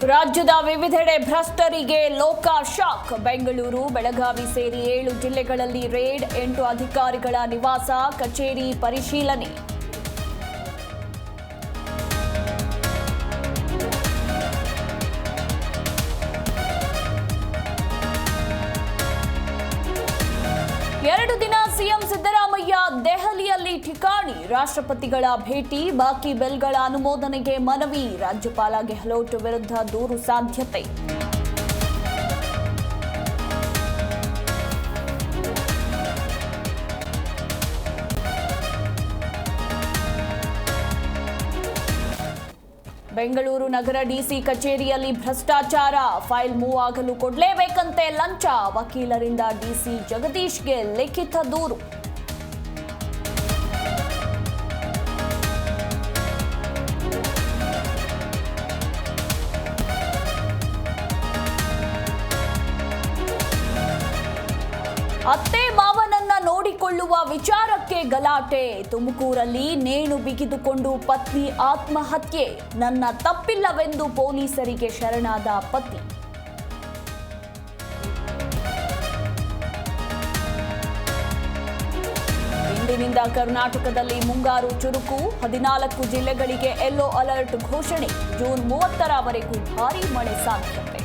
ರಾಜ್ಯದ ವಿವಿಧೆಡೆ ಭ್ರಷ್ಟರಿಗೆ ಲೋಕ ಶಾಕ್. ಬೆಂಗಳೂರು, ಬೆಳಗಾವಿ ಸೇರಿ 7 ಜಿಲ್ಲೆಗಳಲ್ಲಿ ರೇಡ್, 8 ಅಧಿಕಾರಿಗಳ ನಿವಾಸ, ಕಚೇರಿ ಪರಿಶೀಲನೆ. ಎರಡು ದಿನ ಸಿಎಂ ಸಿದ್ದರಾಮಯ್ಯ ದೆಹಲಿಯಲ್ಲಿ ಠಿಕಾಣಿ. ರಾಷ್ಟ್ರಪತಿಗಳ ಭೇಟಿ, ಬಾಕಿ ಬಿಲ್ಗಳ ಅನುಮೋದನೆಗೆ ಮನವಿ. ರಾಜ್ಯಪಾಲ ಗೆಹ್ಲೋಟ್ ವಿರುದ್ಧ ದೂರು ಸಾಧ್ಯತೆ. ಬೆಂಗಳೂರು ನಗರ ಡಿಸಿ ಕಚೇರಿಯಲ್ಲಿ ಭ್ರಷ್ಟಾಚಾರ. ಫೈಲ್ ಮೂವ್ ಆಗಲು ಕೊಡಲೇಬೇಕಂತೆ ಲಂಚ. ವಕೀಲರಿಂದ ಡಿಸಿ ಜಗದೀಶ್ಗೆ ಲಿಖಿತ ದೂರು. ಅತ್ತೆ ಮಾವನನ್ನ ನೋಡಿಕೊಳ್ಳುವ ವಿಚಾರಕ್ಕೆ ಗಲಾಟೆ. ತುಮಕೂರಲ್ಲಿ ನೇಣು ಬಿಗಿದುಕೊಂಡು ಪತ್ನಿ ಆತ್ಮಹತ್ಯೆ. ನನ್ನ ತಪ್ಪಿಲ್ಲವೆಂದು ಪೊಲೀಸರಿಗೆ ಶರಣಾದ ಪತಿ. ಇಂದಿನಿಂದ ಕರ್ನಾಟಕದಲ್ಲಿ ಮುಂಗಾರು ಚುರುಕು. 14 ಜಿಲ್ಲೆಗಳಿಗೆ ಯೆಲ್ಲೋ ಅಲರ್ಟ್ ಘೋಷಣೆ. ಜೂನ್ 30ರವರೆಗೂ ಭಾರೀ ಮಳೆ ಸಾಧ್ಯತೆ.